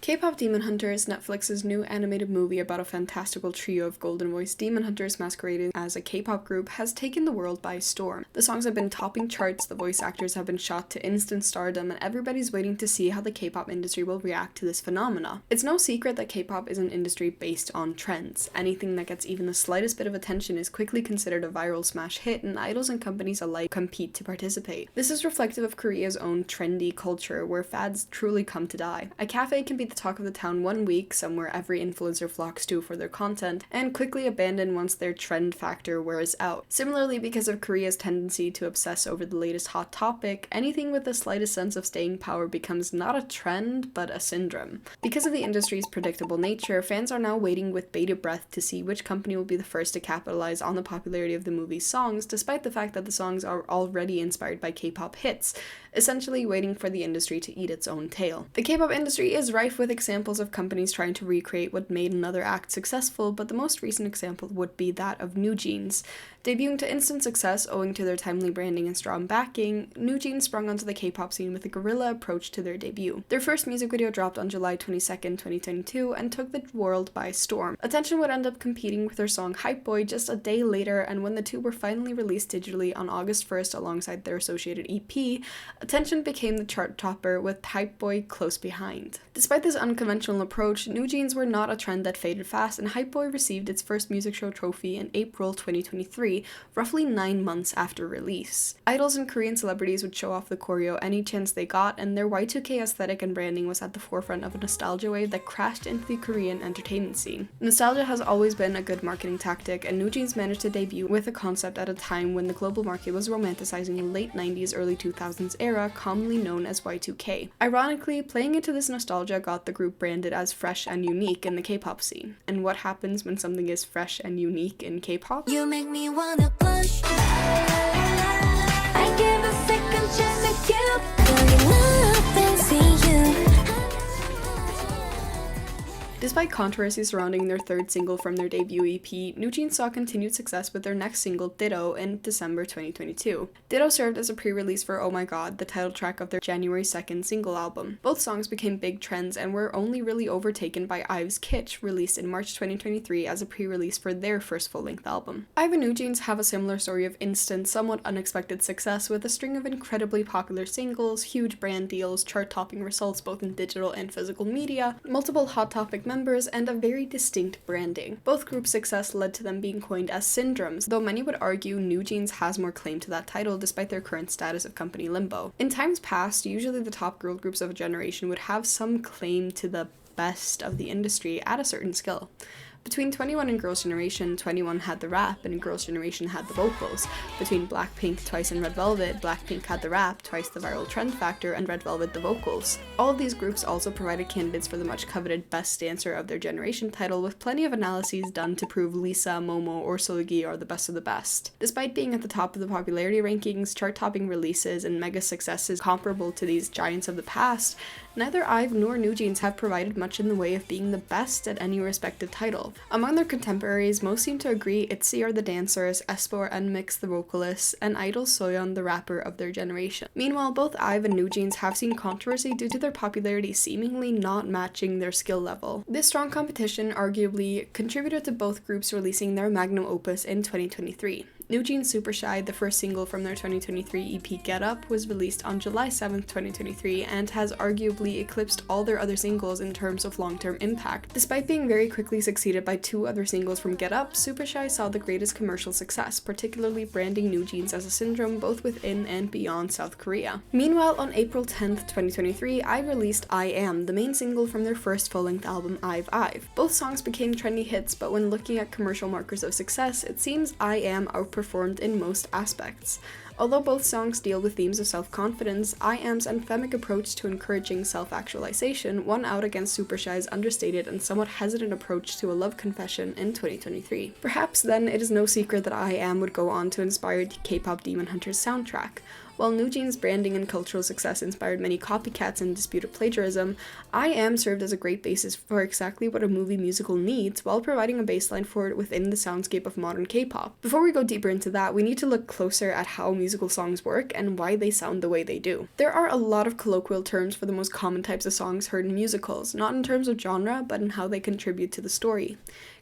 K-pop Demon Hunter is Netflix's new animated movie about a fantastical trio of golden-voiced demon hunters masquerading as a K-pop group has taken the world by storm. The songs have been topping charts, the voice actors have been shot to instant stardom, and everybody's waiting to see how the K-pop industry will react to this phenomena. It's no secret that K-pop is an industry based on trends. Anything that gets even the slightest bit of attention is quickly considered a viral smash hit, and idols and companies alike compete to participate. This is reflective of Korea's own trendy culture, where fads truly come to die. A cafe can be the talk of the town one week, somewhere every influencer flocks to for their content, and quickly abandoned once their trend factor wears out. Similarly, because of Korea's tendency to obsess over the latest hot topic, anything with the slightest sense of staying power becomes not a trend, but a syndrome. Because of the industry's predictable nature, fans are now waiting with bated breath to see which company will be the first to capitalize on the popularity of the movie's songs, despite the fact that the songs are already inspired by K-pop hits, essentially waiting for the industry to eat its own tail. The K-pop industry is rife with examples of companies trying to recreate what made another act successful, but the most recent example would be that of NewJeans. Debuting to instant success owing to their timely branding and strong backing, NewJeans sprung onto the K-pop scene with a guerrilla approach to their debut. Their first music video dropped on July 22nd, 2022, and took the world by storm. Attention would end up competing with their song Hype Boy just a day later, and when the two were finally released digitally on August 1st alongside their associated EP, Attention became the chart topper with Hype Boy close behind. Despite this unconventional approach, NewJeans were not a trend that faded fast, and Hype Boy received its first music show trophy in April 2023, roughly 9 months after release. Idols and Korean celebrities would show off the choreo any chance they got, and their Y2K aesthetic and branding was at the forefront of a nostalgia wave that crashed into the Korean entertainment scene. Nostalgia has always been a good marketing tactic, and NewJeans managed to debut with a concept at a time when the global market was romanticizing the late 90s, early 2000s era, commonly known as Y2K. Ironically, playing into this nostalgia got the group branded as fresh and unique in the K-pop scene. And what happens when something is fresh and unique in K-pop? You make me wanna blush. I give a second chance at you. Girl, you love and see you. Despite controversy surrounding their third single from their debut EP, NewJeans saw continued success with their next single, Ditto, in December 2022. Ditto served as a pre-release for Oh My God, the title track of their January 2nd single album. Both songs became big trends and were only really overtaken by IVE's Kitsch, released in March 2023 as a pre-release for their first full-length album. IVE and NewJeans have a similar story of instant, somewhat unexpected success with a string of incredibly popular singles, huge brand deals, chart-topping results both in digital and physical media, multiple Hot Topic members, and a very distinct branding. Both groups' success led to them being coined as syndromes, though many would argue NewJeans has more claim to that title despite their current status of company limbo. In times past, usually the top girl groups of a generation would have some claim to the best of the industry at a certain skill. Between 21 and Girls' Generation, 21 had the rap and Girls' Generation had the vocals. Between Blackpink, Twice, and Red Velvet, Blackpink had the rap, Twice the viral trend factor, and Red Velvet the vocals. All of these groups also provided candidates for the much coveted Best Dancer of their generation title, with plenty of analyses done to prove Lisa, Momo, or Seulgi are the best of the best. Despite being at the top of the popularity rankings, chart-topping releases, and mega successes comparable to these giants of the past, neither IVE nor NewJeans have provided much in the way of being the best at any respective title. Among their contemporaries, most seem to agree ITZY are the dancers, aespa or NMIXX the vocalists, and Idol Soyeon the rapper of their generation. Meanwhile, both IVE and NewJeans have seen controversy due to their popularity seemingly not matching their skill level. This strong competition arguably contributed to both groups releasing their magnum opus in 2023. NewJeans' Super Shy, the first single from their 2023 EP Get Up, was released on July 7th, 2023, and has arguably eclipsed all their other singles in terms of long-term impact. Despite being very quickly succeeded by two other singles from Get Up, Super Shy saw the greatest commercial success, particularly branding NewJeans as a syndrome both within and beyond South Korea. Meanwhile, on April 10th, 2023, IVE released I Am, the main single from their first full-length album IVE. Both songs became trendy hits, but when looking at commercial markers of success, it seems I Am outperformed in most aspects. Although both songs deal with themes of self-confidence, I Am's anthemic approach to encouraging self-actualization won out against Super Shy's understated and somewhat hesitant approach to a love confession in 2023. Perhaps then it is no secret that I Am would go on to inspire the K-pop Demon Hunter's soundtrack. While Nujin's branding and cultural success inspired many copycats and disputed plagiarism, I Am served as a great basis for exactly what a movie musical needs while providing a baseline for it within the soundscape of modern K-pop. Before we go deeper into that, we need to look closer at how musical songs work and why they sound the way they do. There are a lot of colloquial terms for the most common types of songs heard in musicals, not in terms of genre, but in how they contribute to the story.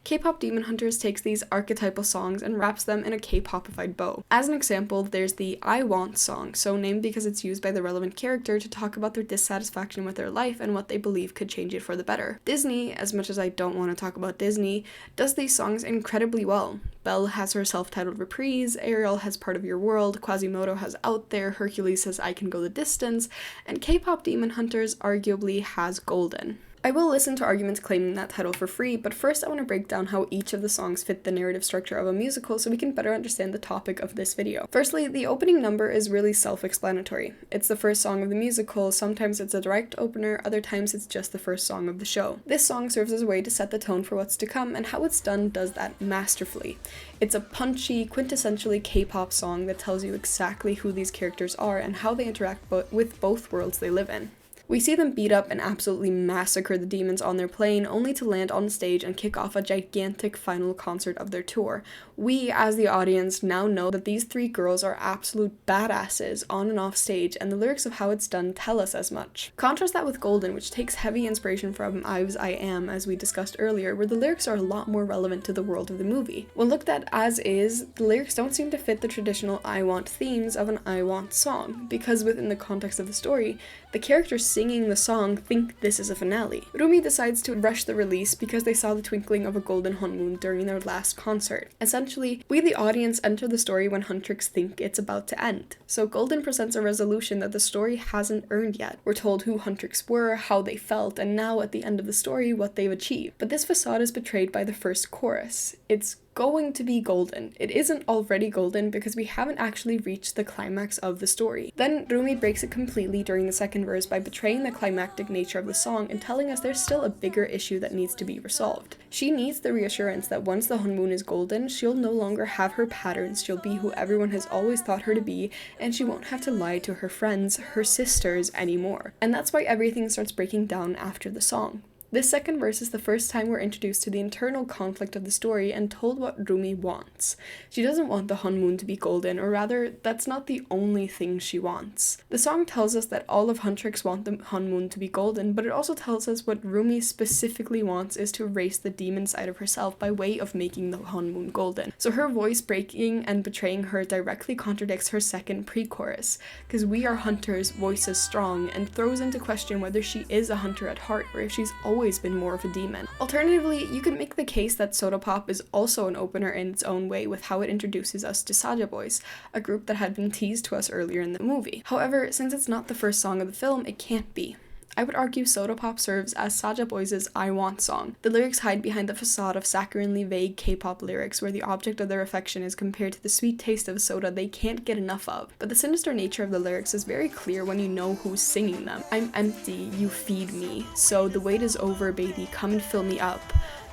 K-pop Demon Hunters takes these archetypal songs and wraps them in a K-popified bow. As an example, there's the I Want song, so named because it's used by the relevant character to talk about their dissatisfaction with their life and what they believe could change it for the better. Disney, as much as I don't want to talk about Disney, does these songs incredibly well. Belle has her self-titled Reprise, Ariel has Part of Your World, Quasimodo has Out There, Hercules has I Can Go the Distance, and K-pop Demon Hunters arguably has Golden. I will listen to arguments claiming that title for free, but first I want to break down how each of the songs fit the narrative structure of a musical so we can better understand the topic of this video. Firstly, the opening number is really self-explanatory. It's the first song of the musical, sometimes it's a direct opener, other times it's just the first song of the show. This song serves as a way to set the tone for what's to come, and how it's done does that masterfully. It's a punchy, quintessentially K-pop song that tells you exactly who these characters are and how they interact with both worlds they live in. We see them beat up and absolutely massacre the demons on their plane, only to land on stage and kick off a gigantic final concert of their tour. We, as the audience, now know that these three girls are absolute badasses on and off stage, and the lyrics of how it's done tell us as much. Contrast that with Golden, which takes heavy inspiration from IVE's I Am, as we discussed earlier, where the lyrics are a lot more relevant to the world of the movie. When looked at as is, the lyrics don't seem to fit the traditional I Want themes of an I Want song, because within the context of the story, the characters singing the song think this is a finale. Rumi decides to rush the release because they saw the twinkling of a golden honmoon during their last concert. Essentially, we the audience enter the story when Huntrix think it's about to end. So Golden presents a resolution that the story hasn't earned yet. We're told who Huntrix were, how they felt, and now at the end of the story, what they've achieved. But this facade is betrayed by the first chorus. It's going to be golden. It isn't already golden because we haven't actually reached the climax of the story. Then Rumi breaks it completely during the second verse by betraying the climactic nature of the song and telling us there's still a bigger issue that needs to be resolved. She needs the reassurance that once the honmoon is golden, she'll no longer have her patterns, she'll be who everyone has always thought her to be, and she won't have to lie to her friends, her sisters, anymore. And that's why everything starts breaking down after the song. This second verse is the first time we're introduced to the internal conflict of the story and told what Rumi wants. She doesn't want the honmoon to be golden, or rather, that's not the only thing she wants. The song tells us that all of Huntrix want the honmoon to be golden, but it also tells us what Rumi specifically wants is to erase the demon side of herself by way of making the honmoon golden. So her voice breaking and betraying her directly contradicts her second pre-chorus, because we are hunters, voices strong, and throws into question whether she is a hunter at heart or if she's always been more of a demon. Alternatively, you could make the case that Soda Pop is also an opener in its own way with how it introduces us to Saja Boys, a group that had been teased to us earlier in the movie. However, since it's not the first song of the film, it can't be. I would argue Soda Pop serves as Saja Boys' I Want song. The lyrics hide behind the facade of saccharinely vague K-pop lyrics where the object of their affection is compared to the sweet taste of a soda they can't get enough of. But the sinister nature of the lyrics is very clear when you know who's singing them. I'm empty, you feed me. So the wait is over, baby, come and fill me up.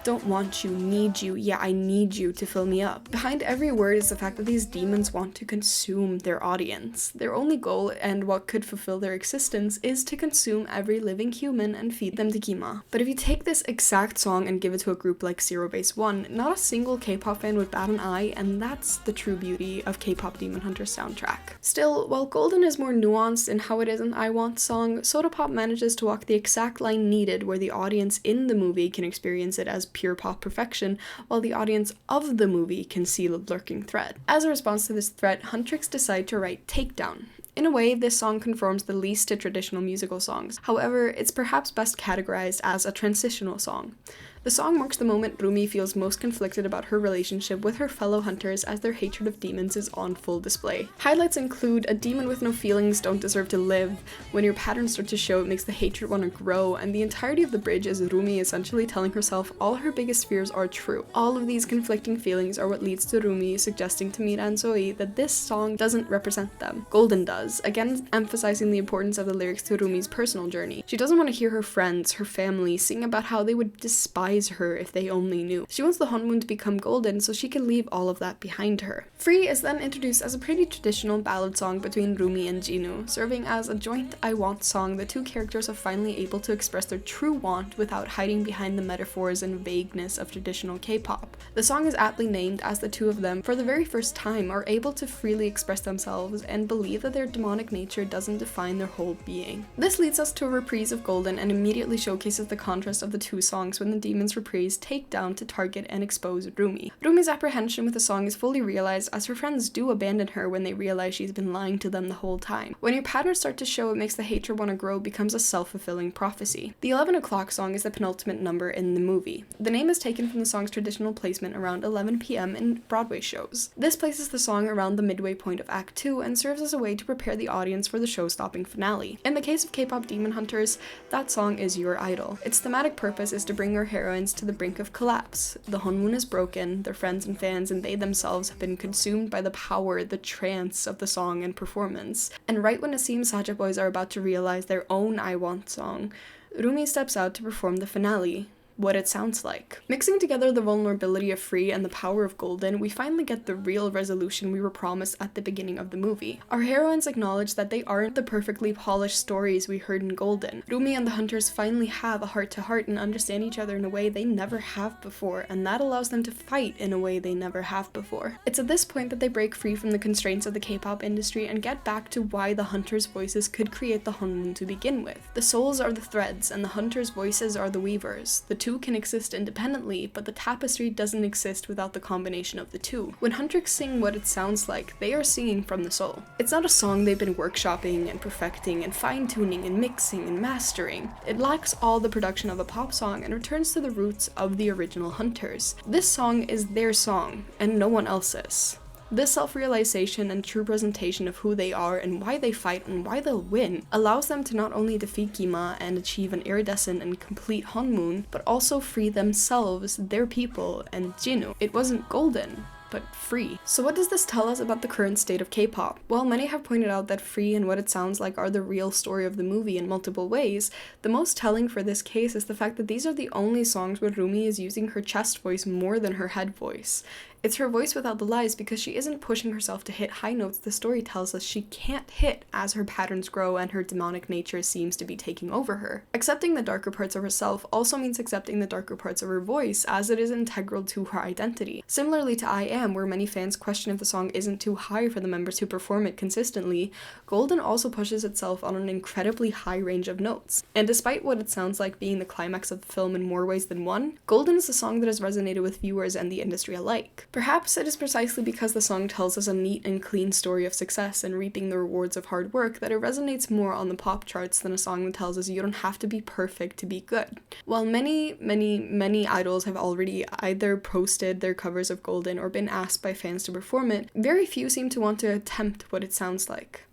Don't want you, need you, yeah, I need you to fill me up. Behind every word is the fact that these demons want to consume their audience. Their only goal, and what could fulfill their existence, is to consume every living human and feed them to Kima. But if you take this exact song and give it to a group like Zero Base One, not a single K-pop fan would bat an eye, and that's the true beauty of K-pop Demon Hunter's soundtrack. Still, while Golden is more nuanced in how it is an I Want song, Soda Pop manages to walk the exact line needed where the audience in the movie can experience it as pure pop perfection, while the audience of the movie can see the lurking threat. As a response to this threat, Huntrix decide to write Takedown. In a way, this song conforms the least to traditional musical songs. However, it's perhaps best categorized as a transitional song. The song marks the moment Rumi feels most conflicted about her relationship with her fellow hunters as their hatred of demons is on full display. Highlights include a demon with no feelings don't deserve to live, when your patterns start to show it makes the hatred want to grow, and the entirety of the bridge is Rumi essentially telling herself all her biggest fears are true. All of these conflicting feelings are what leads to Rumi suggesting to Mira and Zoe that this song doesn't represent them. Golden does. does, again emphasizing the importance of the lyrics to Rumi's personal journey. She doesn't want to hear her friends, her family, sing about how they would despise her if they only knew. She wants the honmun to become golden so she can leave all of that behind her. Free is then introduced as a pretty traditional ballad song between Rumi and Jinu, serving as a joint I want song. The two characters are finally able to express their true want without hiding behind the metaphors and vagueness of traditional K-pop. The song is aptly named as the two of them, for the very first time, are able to freely express themselves and believe that their demonic nature doesn't define their whole being. This leads us to a reprise of Golden and immediately showcases the contrast of the two songs when the demons reprise take down to target and expose Rumi. Rumi's apprehension with the song is fully realized as her friends do abandon her when they realize she's been lying to them the whole time. When your patterns start to show, it makes the hatred want to grow becomes a self-fulfilling prophecy. The 11 o'clock song is the penultimate number in the movie. The name is taken from the song's traditional placement around 11 p.m. in Broadway shows. This places the song around the midway point of Act 2 and serves as a way to prepare the audience for the show-stopping finale. In the case of K-pop demon hunters, that song is Your Idol. Its thematic purpose is to bring our heroines to the brink of collapse. The honmun is broken, their friends and fans and they themselves have been consumed by the power, the trance of the song and performance. And right when it seems Saja boys are about to realize their own I Want song, Rumi steps out to perform the finale. What it sounds like. Mixing together the vulnerability of Free and the power of Golden, we finally get the real resolution we were promised at the beginning of the movie. Our heroines acknowledge that they aren't the perfectly polished stories we heard in Golden. Rumi and the hunters finally have a heart-to-heart and understand each other in a way they never have before, and that allows them to fight in a way they never have before. It's at this point that they break free from the constraints of the K-pop industry and get back to why the hunters' voices could create the honmun to begin with. The souls are the threads, and the hunters' voices are the weavers. The two can exist independently, but the tapestry doesn't exist without the combination of the two. When Huntrix sing What It Sounds Like, they are singing from the soul. It's not a song they've been workshopping and perfecting and fine-tuning and mixing and mastering. It lacks all the production of a pop song and returns to the roots of the original Hunters. This song is their song, and no one else's. This self-realization and true presentation of who they are and why they fight and why they'll win allows them to not only defeat Gima and achieve an iridescent and complete honmun, but also free themselves, their people, and Jinu. It wasn't golden, but free. So what does this tell us about the current state of K-pop? Well, many have pointed out that Free and What It Sounds Like are the real story of the movie in multiple ways. The most telling for this case is the fact that these are the only songs where Rumi is using her chest voice more than her head voice. It's her voice without the lies because she isn't pushing herself to hit high notes the story tells us she can't hit as her patterns grow and her demonic nature seems to be taking over her. Accepting the darker parts of herself also means accepting the darker parts of her voice as it is integral to her identity. Similarly to I Am, where many fans question if the song isn't too high for the members who perform it consistently, Golden also pushes itself on an incredibly high range of notes. And despite What It Sounds Like being the climax of the film in more ways than one, Golden is a song that has resonated with viewers and the industry alike. Perhaps it is precisely because the song tells us a neat and clean story of success and reaping the rewards of hard work that it resonates more on the pop charts than a song that tells us you don't have to be perfect to be good. While many idols have already either posted their covers of Golden or been asked by fans to perform it, very few seem to want to attempt What It Sounds Like.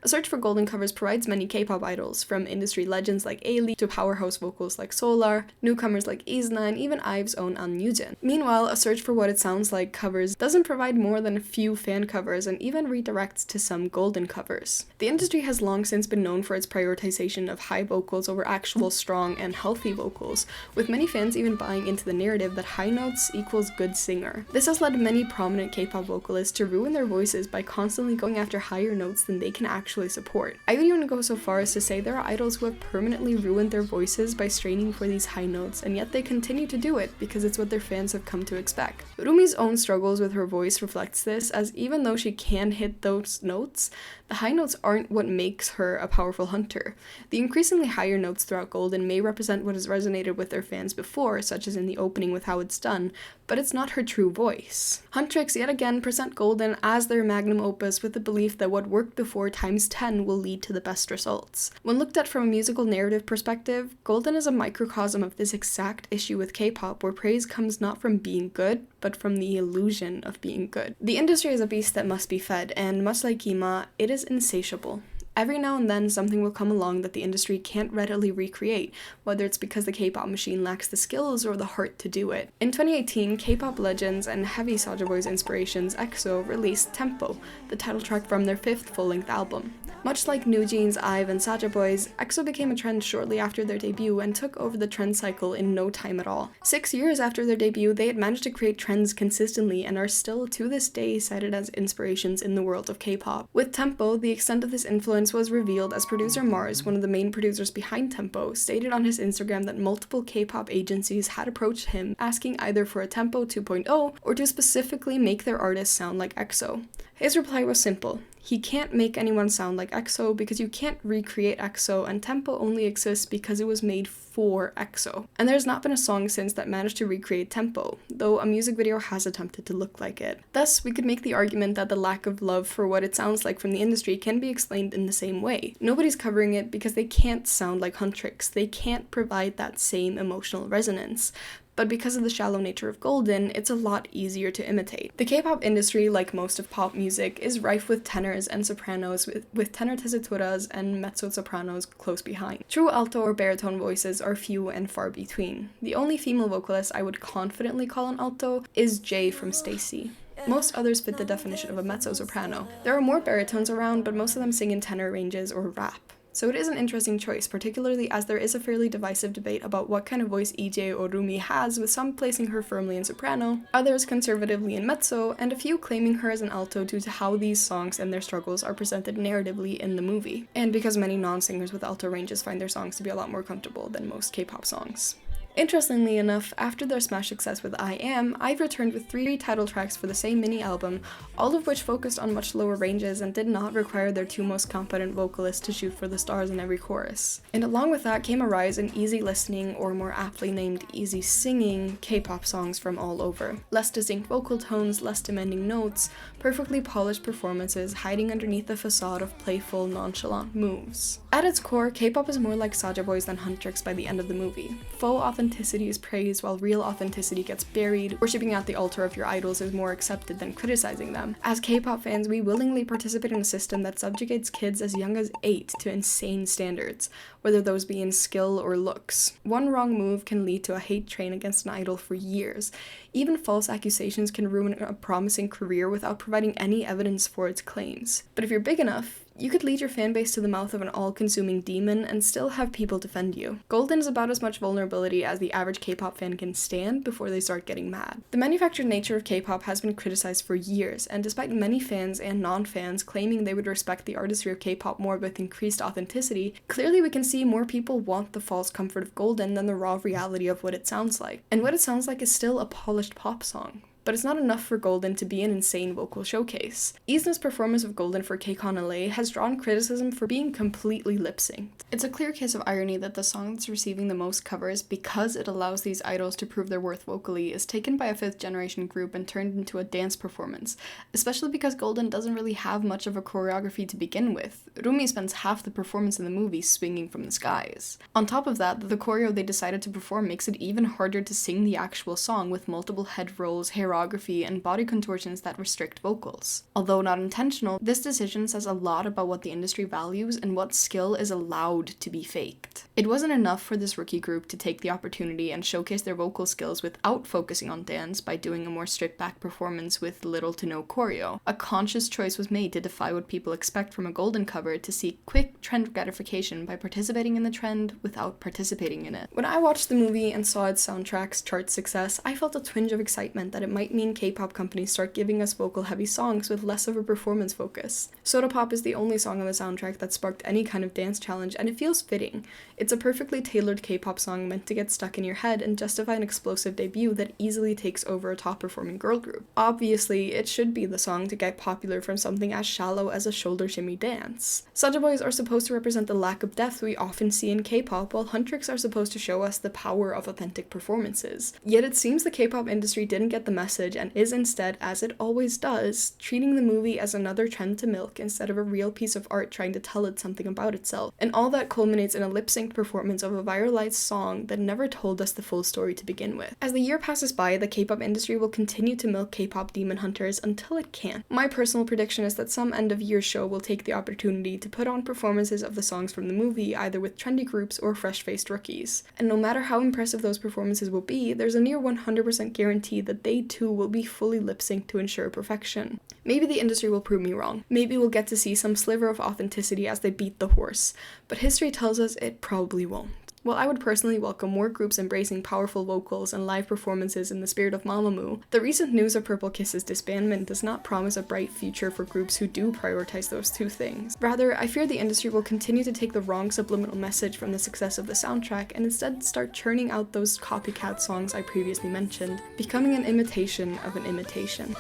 A search for Golden covers provides many K-pop idols, from industry legends like Ailey to powerhouse vocals like Solar, newcomers like Isna, and even IVE's own An Yujin. Meanwhile, a search for What It Sounds Like covers doesn't provide more than a few fan covers and even redirects to some Golden covers. The industry has long since been known for its prioritization of high vocals over actual strong and healthy vocals, with many fans even buying into the narrative that high notes equals good singer. This has led many prominent K-pop vocalists to ruin their voices by constantly going after higher notes than they can actually support. I would even go so far as to say there are idols who have permanently ruined their voices by straining for these high notes, and yet they continue to do it because it's what their fans have come to expect. Rumi's own struggles with her voice reflects this, as even though she can hit those notes, the high notes aren't what makes her a powerful hunter. The increasingly higher notes throughout Golden may represent what has resonated with their fans before, such as in the opening with How It's Done, but it's not her true voice. Huntrix yet again present Golden as their magnum opus with the belief that what worked before times 10 will lead to the best results. When looked at from a musical narrative perspective, Golden is a microcosm of this exact issue with K-pop, where praise comes not from being good, but from the illusion of being good. The industry is a beast that must be fed, and much like Kima, it is insatiable. Every now and then, something will come along that the industry can't readily recreate, whether it's because the K-pop machine lacks the skills or the heart to do it. In 2018, K-pop legends and heavy Soulja Boy's inspirations EXO released Tempo, the title track from their 5th full-length album. Much like NewJeans, IVE, and Soulja Boys, EXO became a trend shortly after their debut and took over the trend cycle in no time at all. 6 years after their debut, they had managed to create trends consistently and are still, to this day, cited as inspirations in the world of K-pop. With Tempo, the extent of this influence was revealed as producer Mars, one of the main producers behind Tempo, stated on his Instagram that multiple K-pop agencies had approached him asking either for a Tempo 2.0 or to specifically make their artists sound like EXO. His reply was simple. He can't make anyone sound like EXO because you can't recreate EXO, and Tempo only exists because it was made for EXO. And there's not been a song since that managed to recreate Tempo, though a music video has attempted to look like it. Thus, we could make the argument that the lack of love for what it sounds like from the industry can be explained in the same way. Nobody's covering it because they can't sound like Huntrix. They can't provide that same emotional resonance. But because of the shallow nature of Golden, it's a lot easier to imitate. The K-pop industry, like most of pop music, is rife with tenors and sopranos, with tenor tesituras and mezzo-sopranos close behind. True alto or baritone voices are few and far between. The only female vocalist I would confidently call an alto is Jay from Stacy. Most others fit the definition of a mezzo-soprano. There are more baritones around, but most of them sing in tenor ranges or rap. So it is an interesting choice, particularly as there is a fairly divisive debate about what kind of voice EJ or Rumi has, with some placing her firmly in soprano, others conservatively in mezzo, and a few claiming her as an alto due to how these songs and their struggles are presented narratively in the movie, and because many non-singers with alto ranges find their songs to be a lot more comfortable than most K-pop songs. Interestingly enough, after their smash success with I Am, IVE returned with 3 title tracks for the same mini-album, all of which focused on much lower ranges and did not require their 2 most competent vocalists to shoot for the stars in every chorus. And along with that came a rise in easy listening, or more aptly named easy singing, K-pop songs from all over. Less distinct vocal tones, less demanding notes, perfectly polished performances hiding underneath the facade of playful, nonchalant moves. At its core, K-pop is more like Soulja Boys than Huntrix by the end of the movie. Faux authenticity is praised while real authenticity gets buried. Worshipping at the altar of your idols is more accepted than criticizing them. As K-pop fans, we willingly participate in a system that subjugates kids as young as 8 to insane standards, whether those be in skill or looks. One wrong move can lead to a hate train against an idol for years. Even false accusations can ruin a promising career without providing any evidence for its claims. But if you're big enough, you could lead your fanbase to the mouth of an all-consuming demon and still have people defend you. Golden is about as much vulnerability as the average K-pop fan can stand before they start getting mad. The manufactured nature of K-pop has been criticized for years, and despite many fans and non-fans claiming they would respect the artistry of K-pop more with increased authenticity, clearly we can see more people want the false comfort of Golden than the raw reality of what it sounds like. And what it sounds like is still a polished pop song. But it's not enough for Golden to be an insane vocal showcase. IZNA's performance of Golden for KCON LA has drawn criticism for being completely lip-synced. It's a clear case of irony that the song that's receiving the most covers, because it allows these idols to prove their worth vocally, is taken by a 5th generation group and turned into a dance performance, especially because Golden doesn't really have much of a choreography to begin with. Rumi spends half the performance in the movie swinging from the skies. On top of that, the choreo they decided to perform makes it even harder to sing the actual song with multiple head rolls, choreography, and body contortions that restrict vocals. Although not intentional, this decision says a lot about what the industry values and what skill is allowed to be faked. It wasn't enough for this rookie group to take the opportunity and showcase their vocal skills without focusing on dance by doing a more stripped-back performance with little to no choreo. A conscious choice was made to defy what people expect from a Golden cover, to seek quick trend gratification by participating in the trend without participating in it. When I watched the movie and saw its soundtrack's chart success, I felt a twinge of excitement that it might mean K-pop companies start giving us vocal-heavy songs with less of a performance focus. Soda Pop is the only song on the soundtrack that sparked any kind of dance challenge, and it feels fitting. It's a perfectly tailored K-pop song meant to get stuck in your head and justify an explosive debut that easily takes over a top-performing girl group. Obviously, it should be the song to get popular from something as shallow as a shoulder shimmy dance. Soulja Boys are supposed to represent the lack of depth we often see in K-pop, while Huntrix are supposed to show us the power of authentic performances. Yet it seems the K-pop industry didn't get the message message and is instead, as it always does, treating the movie as another trend to milk instead of a real piece of art trying to tell it something about itself. And all that culminates in a lip-synced performance of a viralized song that never told us the full story to begin with. As the year passes by, the K-pop industry will continue to milk K-pop demon hunters until it can't. My personal prediction is that some end-of-year show will take the opportunity to put on performances of the songs from the movie, either with trendy groups or fresh-faced rookies. And no matter how impressive those performances will be, there's a near 100% guarantee that they too will be fully lip-synced to ensure perfection. Maybe the industry will prove me wrong. Maybe we'll get to see some sliver of authenticity as they beat the horse, but history tells us it probably won't. While I would personally welcome more groups embracing powerful vocals and live performances in the spirit of Mamamoo, the recent news of Purple Kiss's disbandment does not promise a bright future for groups who do prioritize those two things. Rather, I fear the industry will continue to take the wrong subliminal message from the success of the soundtrack and instead start churning out those copycat songs I previously mentioned, becoming an imitation of an imitation.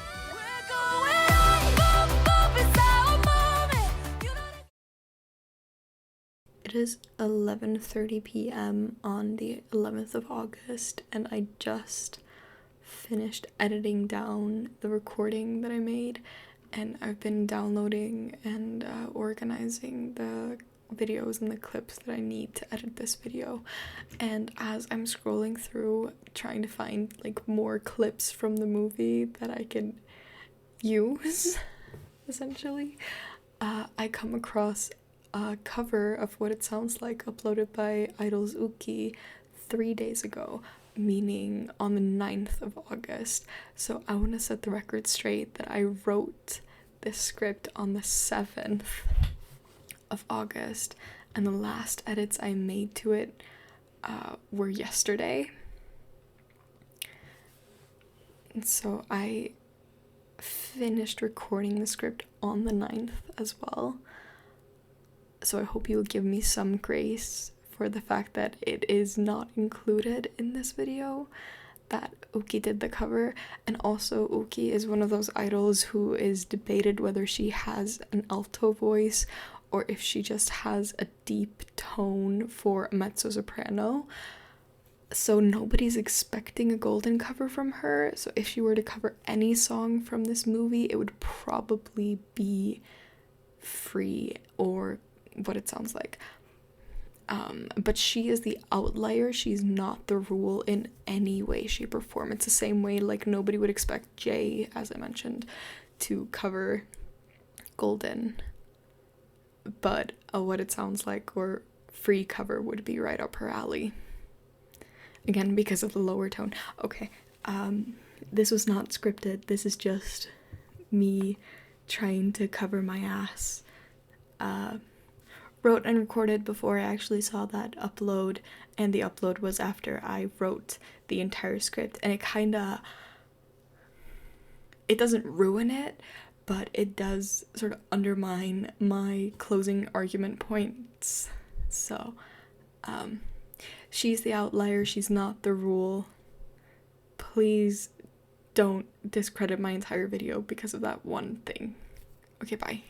It is 11:30 p.m. on the 11th of August, and I just finished editing down the recording that I made, and I've been downloading and organizing the videos and the clips that I need to edit this video. And as I'm scrolling through trying to find like more clips from the movie that I can use, essentially, I come across a cover of What It Sounds Like uploaded by Idol's Uki 3 days ago, meaning on the 9th of August. So I want to set the record straight that I wrote this script on the 7th of August, and the last edits I made to it were yesterday. And so I finished recording the script on the 9th as well. So I hope you'll give me some grace for the fact that it is not included in this video, that Uki did the cover. And also Uki is one of those idols who is debated whether she has an alto voice or if she just has a deep tone for a mezzo-soprano. So nobody's expecting a golden cover from her. So if she were to cover any song from this movie, it would probably be Free or What It Sounds Like. But she is the outlier. She's not the rule in any way, shape, or form. It's the same way like nobody would expect Jay, as I mentioned, to cover Golden, but a What It Sounds Like or Free cover would be right up her alley. Again, because of the lower tone. Okay, this was not scripted. This is just me trying to cover my ass. Wrote and recorded before I actually saw that upload, and the upload was after I wrote the entire script, and it doesn't ruin it, but it does sort of undermine my closing argument points. So, she's the outlier, she's not the rule. Please don't discredit my entire video because of that one thing. Okay, bye.